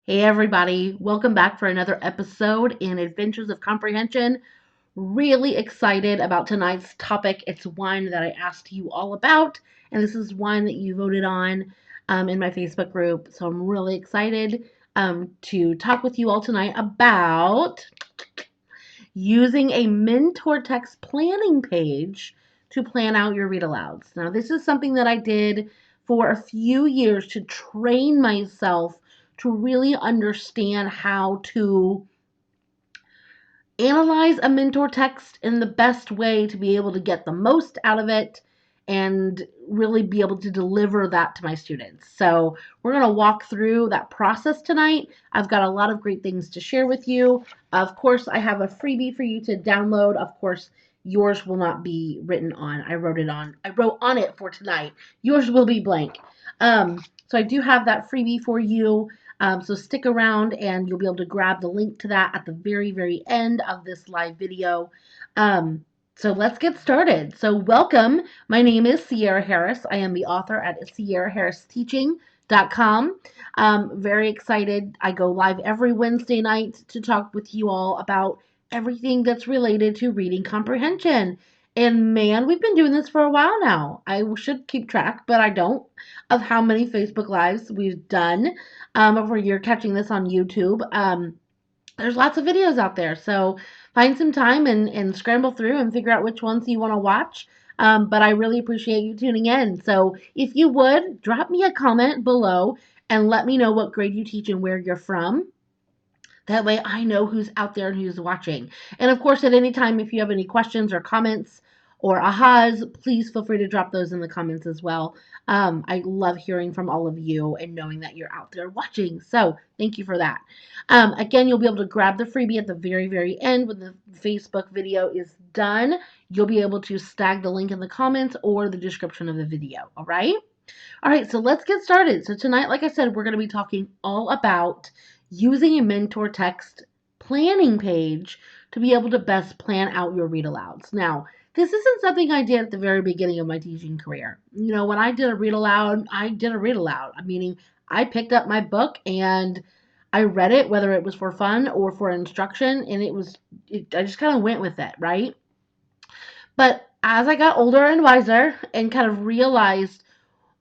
Hey everybody, welcome back for another episode in Adventures of Comprehension. Really excited about tonight's topic. It's one that I asked you all about, and this is one that you voted on in my Facebook group. So I'm really excited to talk with you all tonight about using a mentor text planning page to plan out your read alouds. Now, this is something that I did for a few years to train myself to really understand how to analyze a mentor text in the best way to be able to get the most out of it and really be able to deliver that to my students. So we're going to walk through that process tonight. I've got a lot of great things to share with you. Of course, I have a freebie for you to download. Of course, yours will not be written on. I wrote on it for tonight. Yours will be blank. So I do have that freebie for you. So stick around and you'll be able to grab the link to that at the very, very end of this live video. So let's get started. So welcome. My name is Sierra Harris. I am the author at sierraharristeaching.com. Very excited. I go live every Wednesday night to talk with you all about everything that's related to reading comprehension. And man, we've been doing this for a while now. I should keep track, but I don't, of how many Facebook Lives we've done. If you're catching this on YouTube, there's lots of videos out there. So find some time and scramble through and figure out which ones you want to watch. But I really appreciate you tuning in. So if you would, drop me a comment below and let me know what grade you teach and where you're from. That way I know who's out there and who's watching. And of course, at any time, if you have any questions or comments or ahas, please feel free to drop those in the comments as well. I love hearing from all of you and knowing that you're out there watching. So thank you for that. Again, you'll be able to grab the freebie at the very, very end when the Facebook video is done. You'll be able to tag the link in the comments or the description of the video. All right? All right, so let's get started. So tonight, like I said, we're going to be talking all about using a mentor text planning page to be able to best plan out your read alouds. Now, this isn't something I did at the very beginning of my teaching career. You know, when I did a read aloud, I did a read aloud. Meaning, I picked up my book and I read it, whether it was for fun or for instruction, and I just kind of went with it, right? But as I got older and wiser and kind of realized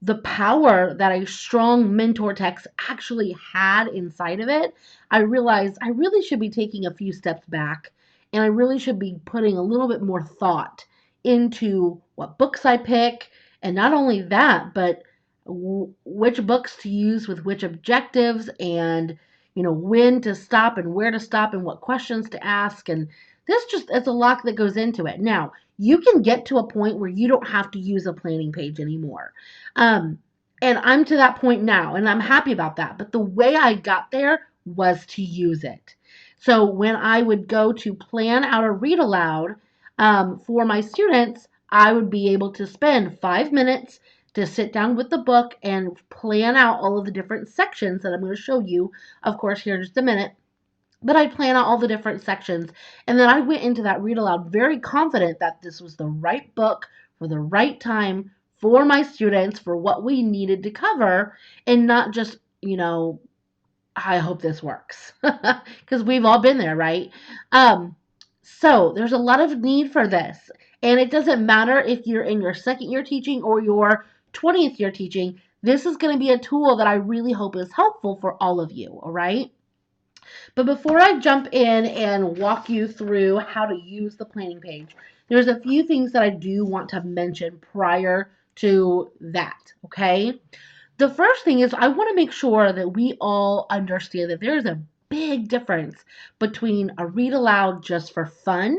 the power that a strong mentor text actually had inside of it, I realized I really should be taking a few steps back and I really should be putting a little bit more thought into what books I pick. And not only that, but which books to use with which objectives and, when to stop and where to stop and what questions to ask. And it's a lot that goes into it. Now, you can get to a point where you don't have to use a planning page anymore. Um, and I'm to that point now, and I'm happy about that. But the way I got there was to use it. So when I would go to plan out a read aloud for my students, I would be able to spend 5 minutes to sit down with the book and plan out all of the different sections that I'm going to show you, of course, here in just a minute. But I plan out all the different sections. And then I went into that read aloud very confident that this was the right book for the right time for my students for what we needed to cover and not just, I hope this works. Because we've all been there, right? So there's a lot of need for this. And it doesn't matter if you're in your second year teaching or your 20th year teaching. This is going to be a tool that I really hope is helpful for all of you, all right? But before I jump in and walk you through how to use the planning page, there's a few things that I do want to mention prior to that, okay? The first thing is I want to make sure that we all understand that there is a big difference between a read aloud just for fun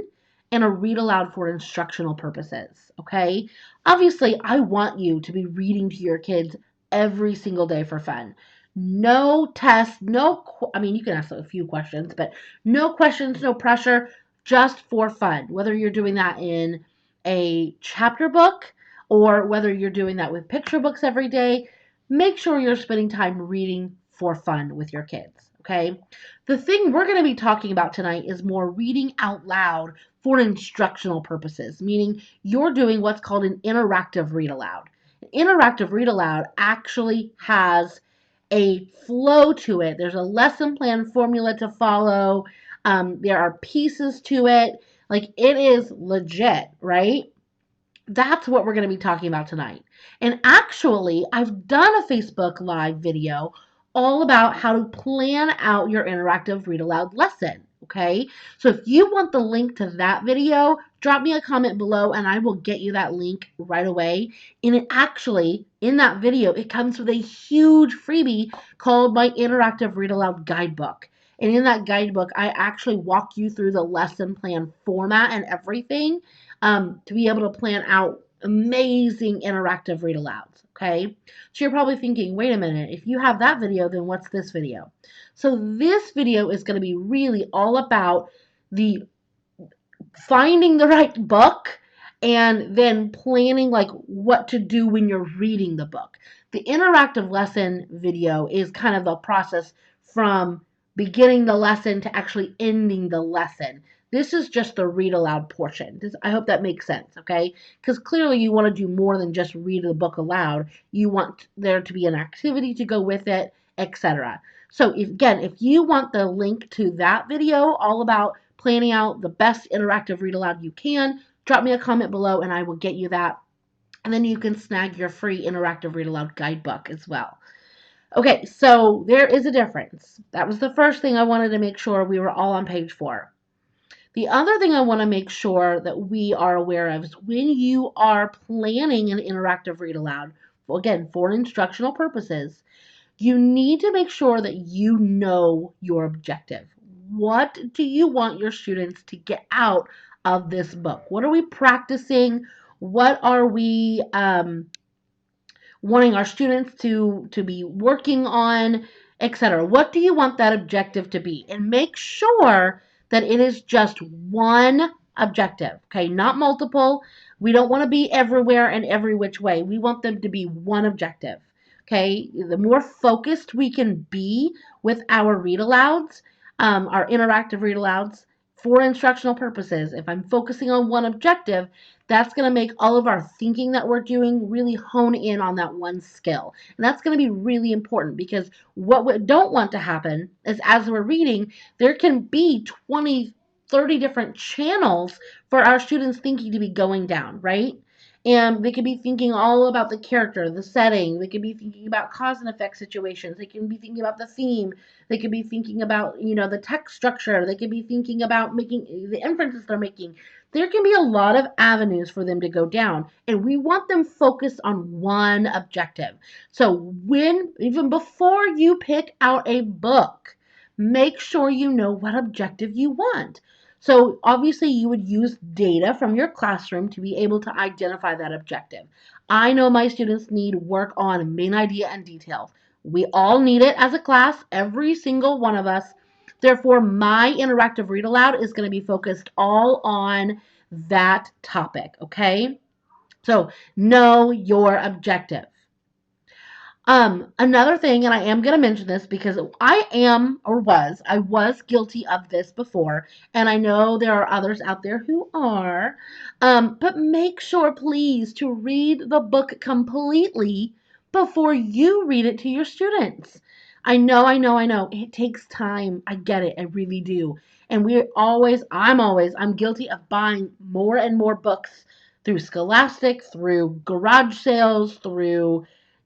and a read aloud for instructional purposes, okay? Obviously, I want you to be reading to your kids every single day for fun. No test, you can ask a few questions, but no questions, no pressure, just for fun. Whether you're doing that in a chapter book or whether you're doing that with picture books every day, make sure you're spending time reading for fun with your kids, okay? The thing we're going to be talking about tonight is more reading out loud for instructional purposes, meaning you're doing what's called an interactive read aloud. An interactive read aloud actually has a flow to it. There's a lesson plan formula to follow. There are pieces to it. Like, it is legit, right? That's what we're going to be talking about tonight. And actually, I've done a Facebook Live video all about how to plan out your interactive read aloud lesson. Okay, so if you want the link to that video, drop me a comment below and I will get you that link right away. And it actually, in that video, it comes with a huge freebie called my interactive read aloud guidebook. And in that guidebook, I actually walk you through the lesson plan format and everything, to be able to plan out amazing interactive read alouds. Okay, so you're probably thinking, wait a minute, if you have that video, then what's this video? So this video is going to be really all about the finding the right book and then planning like what to do when you're reading the book. The interactive lesson video is kind of the process from beginning the lesson to actually ending the lesson. This is just the read aloud portion. I hope that makes sense, okay? Because clearly you want to do more than just read the book aloud. You want there to be an activity to go with it, etc. So if you want the link to that video all about planning out the best interactive read aloud you can, drop me a comment below and I will get you that. And then you can snag your free interactive read aloud guidebook as well. Okay, so there is a difference. That was the first thing I wanted to make sure we were all on page 4. The other thing I want to make sure that we are aware of is when you are planning an interactive read aloud, again, for instructional purposes, you need to make sure that you know your objective. What do you want your students to get out of this book? What are we practicing? What are we wanting our students to be working on, etc.? What do you want that objective to be? And make sure that it is just one objective, okay? Not multiple. We don't want to be everywhere and every which way. We want them to be one objective. Okay, the more focused we can be with our read alouds, our interactive read alouds for instructional purposes, if I'm focusing on one objective, that's going to make all of our thinking that we're doing really hone in on that one skill. And that's going to be really important because what we don't want to happen is as we're reading, there can be 20, 30 different channels for our students' thinking to be going down, right? And they could be thinking all about the character, the setting. They could be thinking about cause and effect situations. They can be thinking about the theme. They could be thinking about, the text structure. They could be thinking about making the inferences they're making. There can be a lot of avenues for them to go down, and we want them focused on one objective. So even before you pick out a book, make sure you know what objective you want. So obviously you would use data from your classroom to be able to identify that objective. I know my students need work on main idea and details. We all need it as a class, every single one of us. Therefore, my interactive read aloud is going to be focused all on that topic, okay? So know your objective. Another thing, and I am going to mention this because I was guilty of this before, and I know there are others out there who are, but make sure, please, to read the book completely before you read it to your students. I know. It takes time. I get it. I really do. And I'm guilty of buying more and more books through Scholastic, through garage sales, through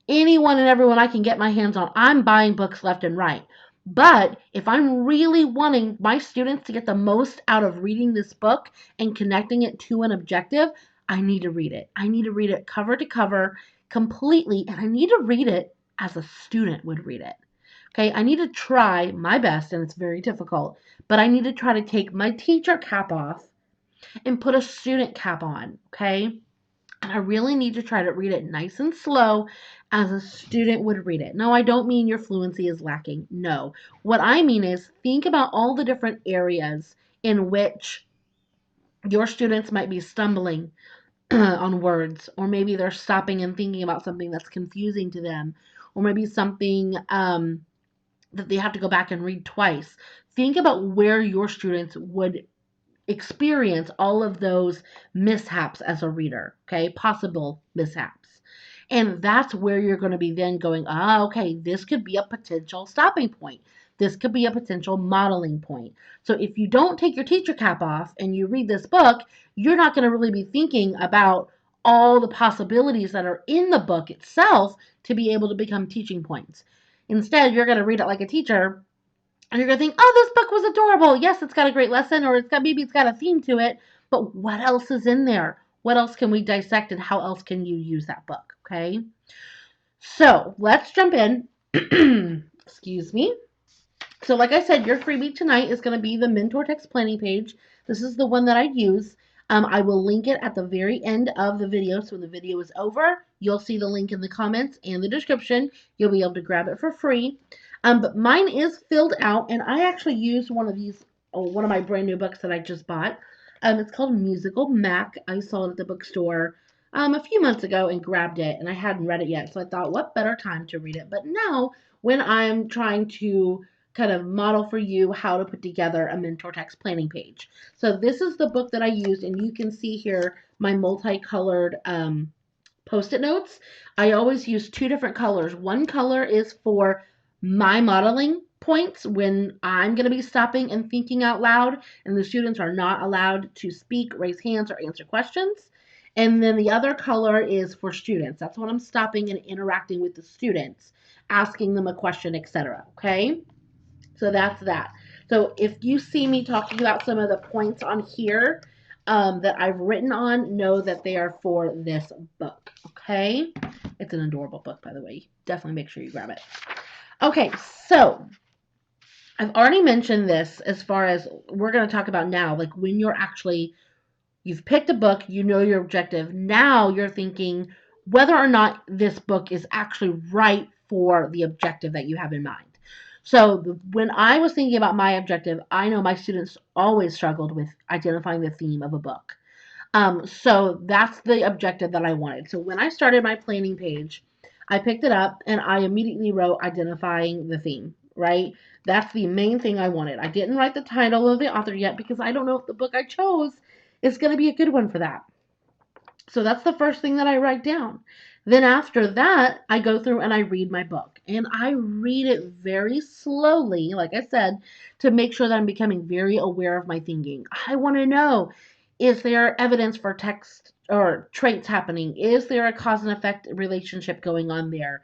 anyone and everyone I can get my hands on. I'm buying books left and right. But if I'm really wanting my students to get the most out of reading this book and connecting it to an objective, I need to read it. I need to read it cover to cover completely, and I need to read it as a student would read it. Okay, I need to try my best, and it's very difficult, but I need to try to take my teacher cap off and put a student cap on, okay? And I really need to try to read it nice and slow as a student would read it. No, I don't mean your fluency is lacking. No. What I mean is think about all the different areas in which your students might be stumbling on words, or maybe they're stopping and thinking about something that's confusing to them, or maybe something that they have to go back and read twice. Think about where your students would experience all of those mishaps as a reader, okay? Possible mishaps. And that's where you're going to be then going, okay, this could be a potential stopping point. This could be a potential modeling point. So if you don't take your teacher cap off and you read this book, you're not going to really be thinking about all the possibilities that are in the book itself to be able to become teaching points. Instead, you're going to read it like a teacher and you're going to think, oh, this book was adorable. Yes, it's got a great lesson, or maybe it's got a theme to it, but what else is in there? What else can we dissect, and how else can you use that book? Okay. So let's jump in. Excuse me. So like I said, your freebie tonight is going to be the mentor text planning page. This is the one that I use. I will link it at the very end of the video. So when the video is over, you'll see the link in the comments and the description. You'll be able to grab it for free. But mine is filled out, and I actually used one of these, one of my brand new books that I just bought. It's called Musical Mac. I saw it at the bookstore a few months ago and grabbed it, and I hadn't read it yet. So I thought, what better time to read it? But now, when I'm trying to kind of model for you how to put together a mentor text planning page. So this is the book that I used, and you can see here my multicolored Post-it notes. I always use two different colors. One color is for my modeling points when I'm going to be stopping and thinking out loud, and the students are not allowed to speak, raise hands, or answer questions. And then the other color is for students. That's when I'm stopping and interacting with the students, asking them a question, etc. Okay? So that's that. So if you see me talking about some of the points on here that I've written on, know that they are for this book. Okay? It's an adorable book, by the way. Definitely make sure you grab it. Okay, so I've already mentioned this as far as we're going to talk about now, like when you've picked a book, you know your objective. Now you're thinking whether or not this book is actually right for the objective that you have in mind. So when I was thinking about my objective, I know my students always struggled with identifying the theme of a book. So that's the objective that I wanted. So when I started my planning page, I picked it up and I immediately wrote identifying the theme, right? That's the main thing I wanted. I didn't write the title of the author yet because I don't know if the book I chose is going to be a good one for that. So that's the first thing that I write down. Then after that, I go through and I read my book. And I read it very slowly, like I said, to make sure that I'm becoming very aware of my thinking. I want to know, is there evidence for text or traits happening? Is there a cause and effect relationship going on there?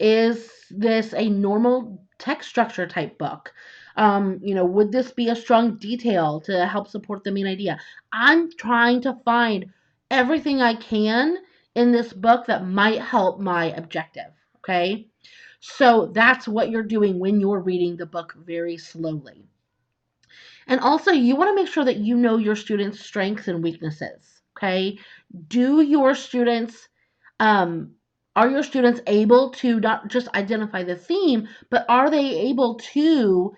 Is this a normal text structure type book? Would this be a strong detail to help support the main idea? I'm trying to find everything I can in this book that might help my objective. Okay. So that's what you're doing when you're reading the book very slowly. And also, you want to make sure that you know your students' strengths and weaknesses. Okay. Do your students um, are your students able to not just identify the theme, but are they able to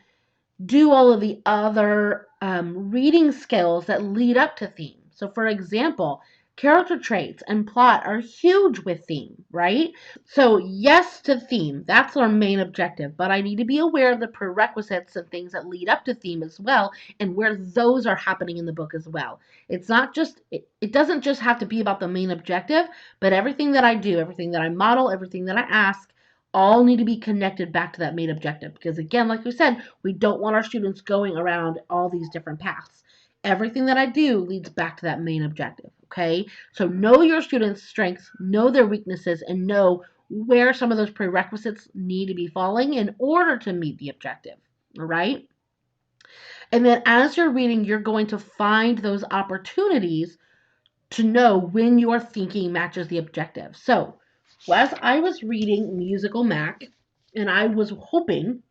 do all of the other reading skills that lead up to theme? So, for example, character traits and plot are huge with theme, right? So, yes to theme, that's our main objective, but I need to be aware of the prerequisites and things that lead up to theme as well, and where those are happening in the book as well. It's not just, it doesn't just have to be about the main objective, but everything that I do, everything that I model, everything that I ask, all need to be connected back to that main objective. Because again, like we said, we don't want our students going around all these different paths. Everything that I do leads back to that main objective. Okay? So know your students' strengths, know their weaknesses, and know where some of those prerequisites need to be falling in order to meet the objective. All right? And then as you're reading, you're going to find those opportunities to know when your thinking matches the objective. So, as I was reading Musical Mac, and I was hoping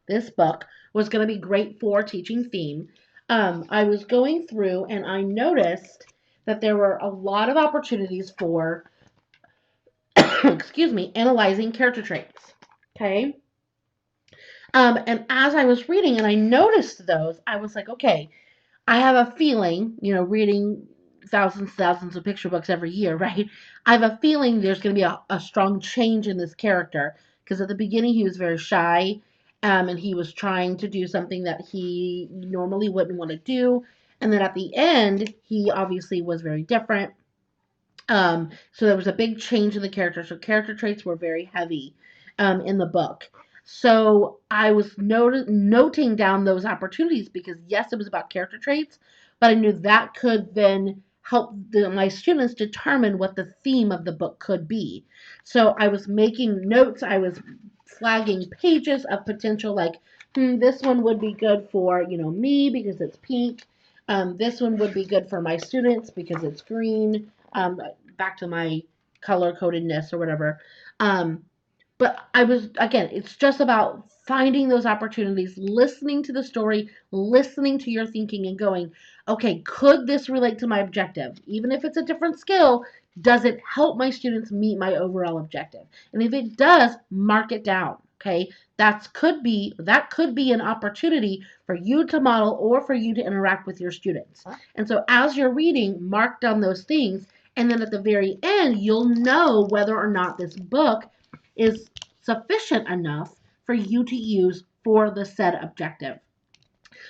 this book was going to be great for teaching theme, I was going through and I noticed that there were a lot of opportunities for, excuse me, analyzing character traits. Okay. And as I was reading and I noticed those, I was like, okay, I have a feeling, reading thousands of picture books every year, right? I have a feeling there's going to be a strong change in this character because at the beginning he was very shy and he was trying to do something that he normally wouldn't want to do. And then at the end, he obviously was very different. So there was a big change in the characters. So character traits were very heavy in the book. So I was noting down those opportunities because yes, it was about character traits, but I knew that could then help my students determine what the theme of the book could be. So I was making notes. I was flagging pages of potential, like, this one would be good for me because it's pink. This one would be good for my students because it's green. Back to my color codedness or whatever. Um, but I was, again, it's just about finding those opportunities, listening to the story, listening to your thinking, and going, okay, could this relate to my objective? Even if it's a different skill, does it help my students meet my overall objective? And if it does, mark it down. Okay, that could be an opportunity for you to model or for you to interact with your students. And so as you're reading, mark down those things, and then at the very end, you'll know whether or not this book is sufficient enough for you to use for the said objective.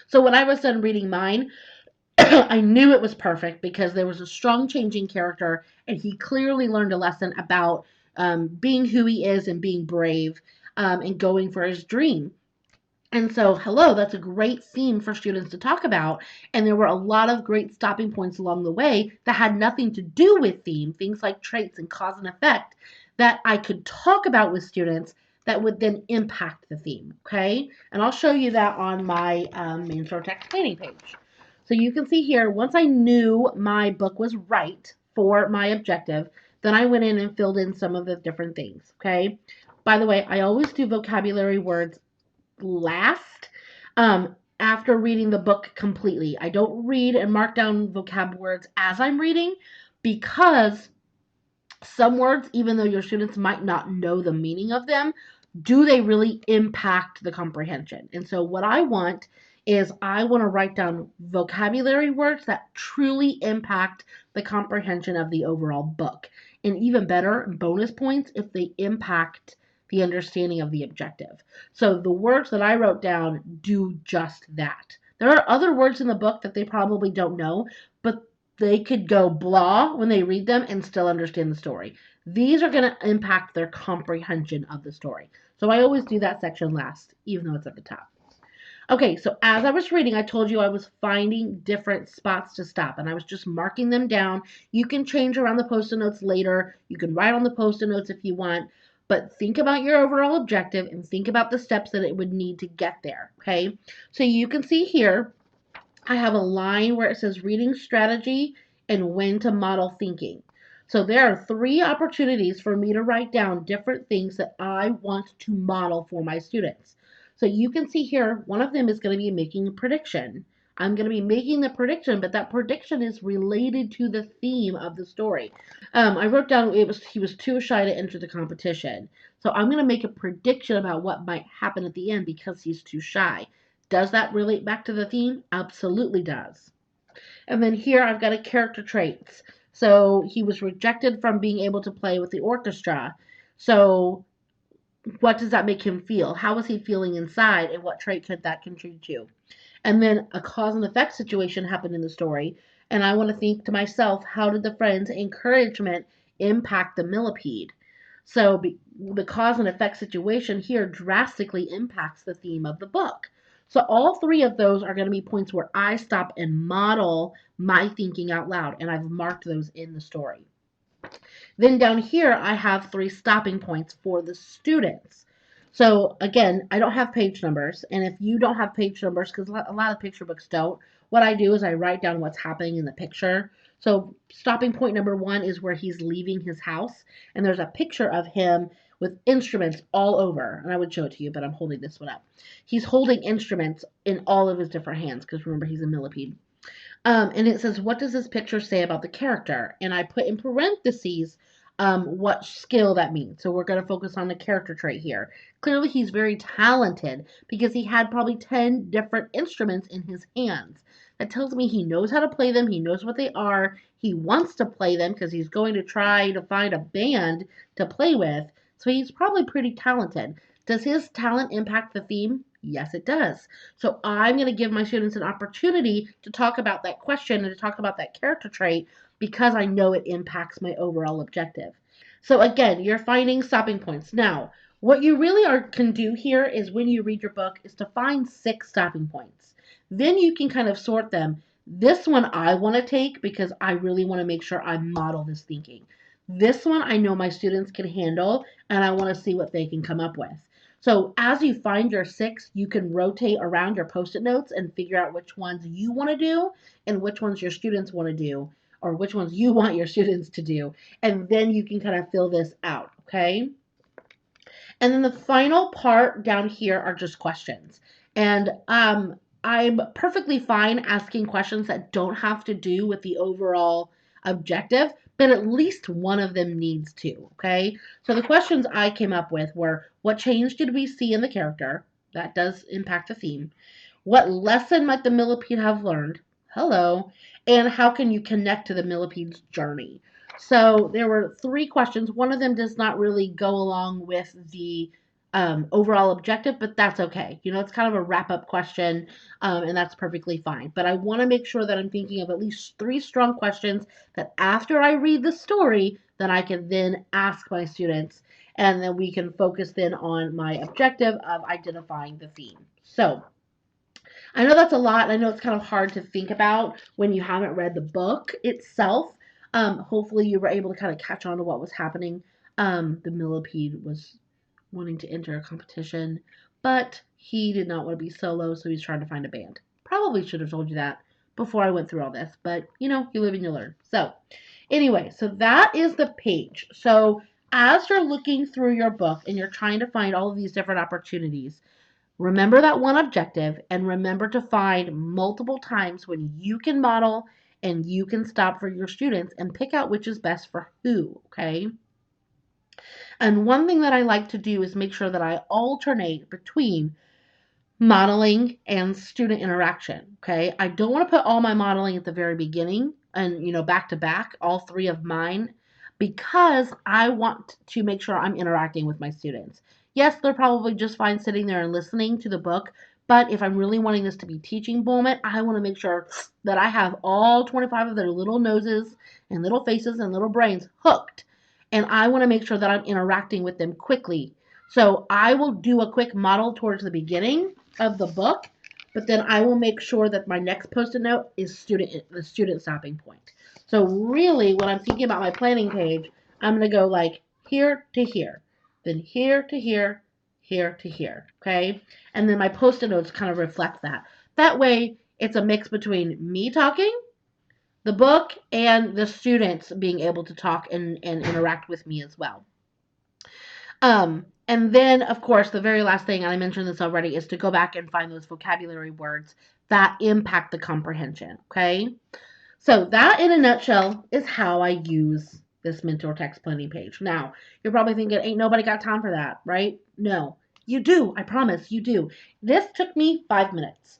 So when I was done reading mine, I knew it was perfect because there was a strong changing character, and he clearly learned a lesson about being who he is and being brave, and going for his dream. And so, hello, that's a great theme for students to talk about. And there were a lot of great stopping points along the way that had nothing to do with theme, things like traits and cause and effect, that I could talk about with students that would then impact the theme. Okay. And I'll show you that on my main short text planning page. So you can see here, once I knew my book was right for my objective, then I went in and filled in some of the different things. Okay. By the way, I always do vocabulary words last, after reading the book completely. I don't read and mark down vocab words as I'm reading because some words, even though your students might not know the meaning of them, do they really impact the comprehension? And so what I want is I want to write down vocabulary words that truly impact the comprehension of the overall book. And even better, bonus points if they impact the understanding of the objective. So the words that I wrote down do just that. There are other words in the book that they probably don't know, but they could go blah when they read them and still understand the story. These are going to impact their comprehension of the story. So I always do that section last, even though it's at the top. Okay, so as I was reading, I told you I was finding different spots to stop, and I was just marking them down. You can change around the post-it notes later. You can write on the post-it notes if you want, but think about your overall objective and think about the steps that it would need to get there, okay? So you can see here, I have a line where it says reading strategy and when to model thinking. So there are 3 opportunities for me to write down different things that I want to model for my students. So you can see here, one of them is going to be making a prediction. I'm going to be making the prediction, but that prediction is related to the theme of the story. I wrote down he was too shy to enter the competition. So I'm going to make a prediction about what might happen at the end because he's too shy. Does that relate back to the theme? Absolutely does. And then here I've got a character traits. So he was rejected from being able to play with the orchestra. So what does that make him feel? How is he feeling inside, and what trait could that contribute to? And then a cause and effect situation happened in the story, and I want to think to myself, how did the friend's encouragement impact the millipede? So the cause and effect situation here drastically impacts the theme of the book. So all 3 of those are going to be points where I stop and model my thinking out loud, and I've marked those in the story. Then down here, I have 3 stopping points for the students. So again, I don't have page numbers, and if you don't have page numbers, because a lot of picture books don't, what I do is I write down what's happening in the picture. So stopping point number 1 is where he's leaving his house, and there's a picture of him with instruments all over, and I would show it to you, but I'm holding this one up. He's holding instruments in all of his different hands, because remember, he's a millipede. And it says, what does this picture say about the character? And I put in parentheses what skill that means. So we're going to focus on the character trait here. Clearly, he's very talented because he had probably 10 different instruments in his hands. That tells me he knows how to play them. He knows what they are. He wants to play them because he's going to try to find a band to play with. So he's probably pretty talented. Does his talent impact the theme? Yes, it does. So I'm going to give my students an opportunity to talk about that question and to talk about that character trait because I know it impacts my overall objective. So again, you're finding stopping points. Now, what you really can do here is when you read your book is to find 6 stopping points. Then you can kind of sort them. This one I want to take because I really want to make sure I model this thinking. This one I know my students can handle and I want to see what they can come up with. So as you find your 6, you can rotate around your post-it notes and figure out which ones you want to do and which ones your students want to do, or which ones you want your students to do. And then you can kind of fill this out, okay? And then the final part down here are just questions. And I'm perfectly fine asking questions that don't have to do with the overall objective, but at least one of them needs to, okay? So the questions I came up with were, what change did we see in the character? That does impact the theme. What lesson might the millipede have learned? Hello. And how can you connect to the millipede's journey? So there were 3 questions. One of them does not really go along with the overall objective, but that's okay. You know, it's kind of a wrap up question, and that's perfectly fine. But I want to make sure that I'm thinking of at least 3 strong questions that after I read the story, that I can then ask my students, and then we can focus then on my objective of identifying the theme. So I know that's a lot, and I know it's kind of hard to think about when you haven't read the book itself. Hopefully, you were able to kind of catch on to what was happening. The millipede was wanting to enter a competition, but he did not want to be solo, so he's trying to find a band. Probably should have told you that before I went through all this, but you know, you live and you learn. So, anyway, so that is the page. So, as you're looking through your book and you're trying to find all of these different opportunities, remember that one objective and remember to find multiple times when you can model and you can stop for your students and pick out which is best for who, okay? And one thing that I like to do is make sure that I alternate between modeling and student interaction, okay? I don't want to put all my modeling at the very beginning and, you know, back to back, all 3 of mine, because I want to make sure I'm interacting with my students. Yes, they're probably just fine sitting there and listening to the book, but if I'm really wanting this to be teaching moment, I want to make sure that I have all 25 of their little noses and little faces and little brains hooked. And I want to make sure that I'm interacting with them quickly. So I will do a quick model towards the beginning of the book, but then I will make sure that my next post-it note is the student stopping point. So really, when I'm thinking about my planning page, I'm going to go like here to here, then here to here, here to here, okay? And then my post-it notes kind of reflect that. That way, it's a mix between me talking, the book, and the students being able to talk and interact with me as well. And then, of course, the very last thing, and I mentioned this already, is to go back and find those vocabulary words that impact the comprehension, okay? So that, in a nutshell, is how I use this mentor text planning page. Now, you're probably thinking, ain't nobody got time for that, right? No, you do. I promise you do. This took me 5 minutes.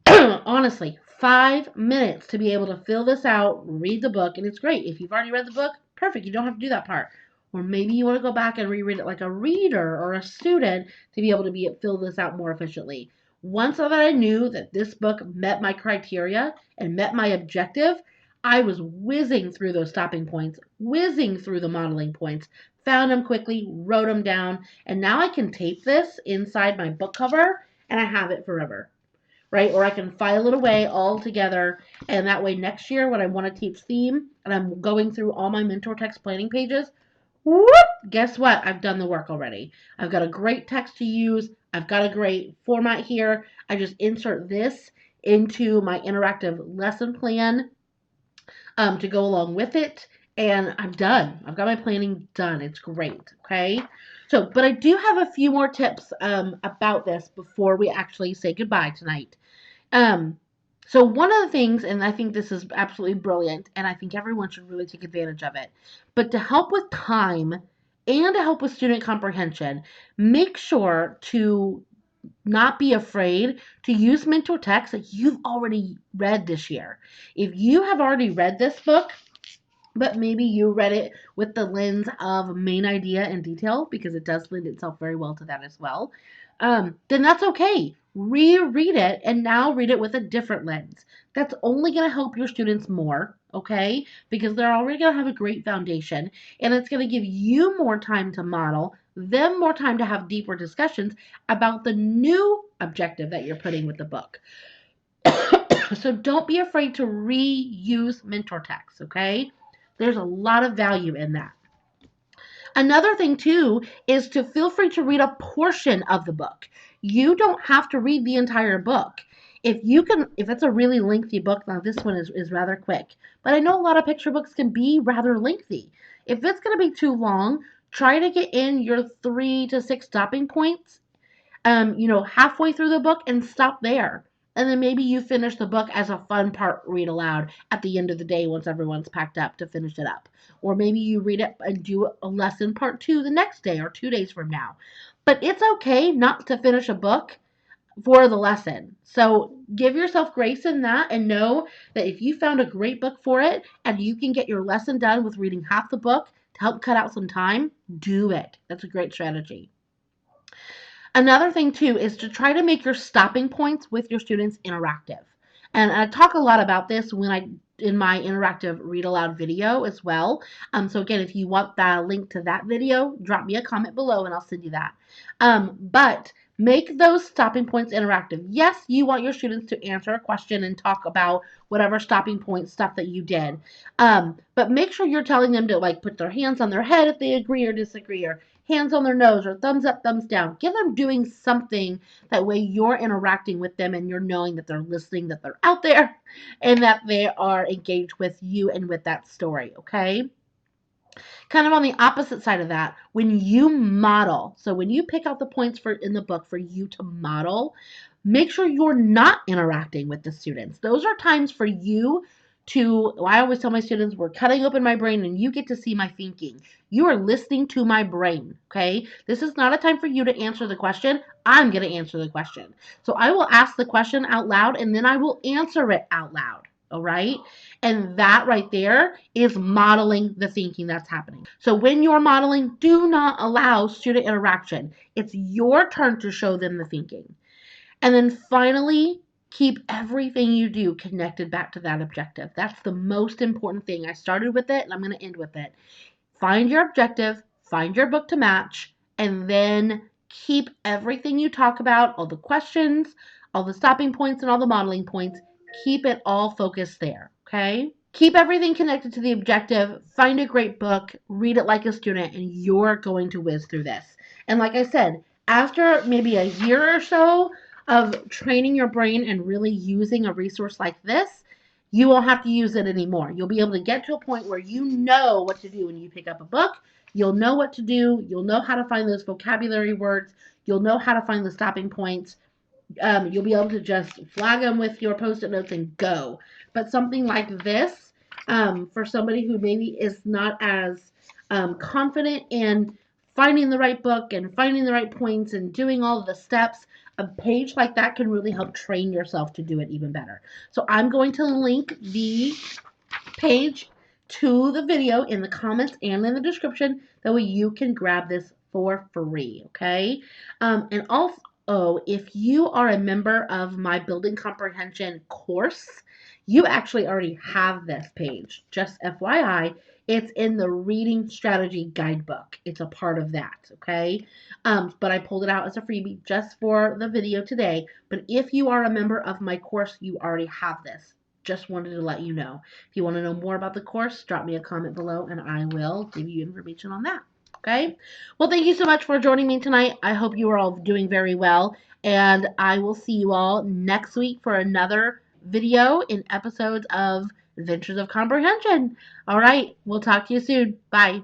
Honestly, 5 minutes to be able to fill this out, read the book, and it's great. If you've already read the book, perfect. You don't have to do that part. Or maybe you want to go back and reread it like a reader or a student to be able to fill this out more efficiently. Once that I knew that this book met my criteria and met my objective, I was whizzing through those stopping points, whizzing through the modeling points, found them quickly, wrote them down, and now I can tape this inside my book cover and I have it forever, right? Or I can file it away all together, and that way next year when I want to teach theme and I'm going through all my mentor text planning pages, whoop, guess what? I've done the work already. I've got a great text to use. I've got a great format here. I just insert this into my interactive lesson plan to go along with it, and I'm done. I've got my planning done. It's great, okay? So, but I do have a few more tips about this before we actually say goodbye tonight. Um, so one of the things, and I think this is absolutely brilliant, and I think everyone should really take advantage of it, but to help with time and to help with student comprehension, make sure to not be afraid to use mentor text that you've already read this year. If you have already read this book, but maybe you read it with the lens of main idea and detail, because it does lend itself very well to that as well, then that's okay. Reread it and now read it with a different lens. That's only going to help your students more, okay? Because they're already going to have a great foundation, and it's going to give you more time to model, them more time to have deeper discussions about the new objective that you're putting with the book. So don't be afraid to reuse mentor text, okay? There's a lot of value in that. Another thing too is to feel free to read a portion of the book. You don't have to read the entire book. If it's a really lengthy book, now this one is rather quick, but I know a lot of picture books can be rather lengthy. If it's going to be too long, try to get in your 3 to 6 stopping points, halfway through the book and stop there. And then maybe you finish the book as a fun part read aloud at the end of the day once everyone's packed up to finish it up. Or maybe you read it and do a lesson part 2 the next day or 2 days from now. But it's okay not to finish a book for the lesson. So give yourself grace in that and know that if you found a great book for it and you can get your lesson done with reading half the book to help cut out some time, do it. That's a great strategy. Another thing too is to try to make your stopping points with your students interactive. And I talk a lot about this in my interactive read aloud video as well. So again, if you want the link to that video, drop me a comment below and I'll send you that. But make those stopping points interactive. Yes, you want your students to answer a question and talk about whatever stopping point stuff that you did. But make sure you're telling them to like put their hands on their head if they agree or disagree, or hands on their nose, or thumbs up, thumbs down. Give them doing something. That way you're interacting with them and you're knowing that they're listening, that they're out there, and that they are engaged with you and with that story, okay? Kind of on the opposite side of that, when you model, so when you pick out the points in the book for you to model, make sure you're not interacting with the students. Those are times for you I always tell my students, we're cutting open my brain and you get to see my thinking. You are listening to my brain, okay? This is not a time for you to answer the question. I'm going to answer the question. So I will ask the question out loud and then I will answer it out loud. All right. And that right there is modeling the thinking that's happening. So when you're modeling, do not allow student interaction. It's your turn to show them the thinking. And then finally, keep everything you do connected back to that objective. That's the most important thing. I started with it and I'm going to end with it. Find your objective, find your book to match, and then keep everything you talk about, all the questions, all the stopping points, and all the modeling points, keep it all focused there, okay? Keep everything connected to the objective, find a great book, read it like a student, and you're going to whiz through this. And like I said, after maybe a year or so of training your brain and really using a resource like this, you won't have to use it anymore. You'll be able to get to a point where you know what to do when you pick up a book. You'll know what to do. You'll know how to find those vocabulary words. You'll know how to find the stopping points. You'll be able to just flag them with your post-it notes and go. But something like this, for somebody who maybe is not as confident in finding the right book and finding the right points and doing all of the steps, a page like that can really help train yourself to do it even better. So I'm going to link the page to the video in the comments and in the description. That way you can grab this for free, okay? And also, if you are a member of my Building Comprehension course, you actually already have this page. Just FYI, it's in the Reading Strategy Guidebook. It's a part of that, okay? But I pulled it out as a freebie just for the video today. But if you are a member of my course, you already have this. Just wanted to let you know. If you want to know more about the course, drop me a comment below and I will give you information on that. Okay? Well, thank you so much for joining me tonight. I hope you are all doing very well. And I will see you all next week for another video in episodes of Adventures of Comprehension. All right. We'll talk to you soon. Bye.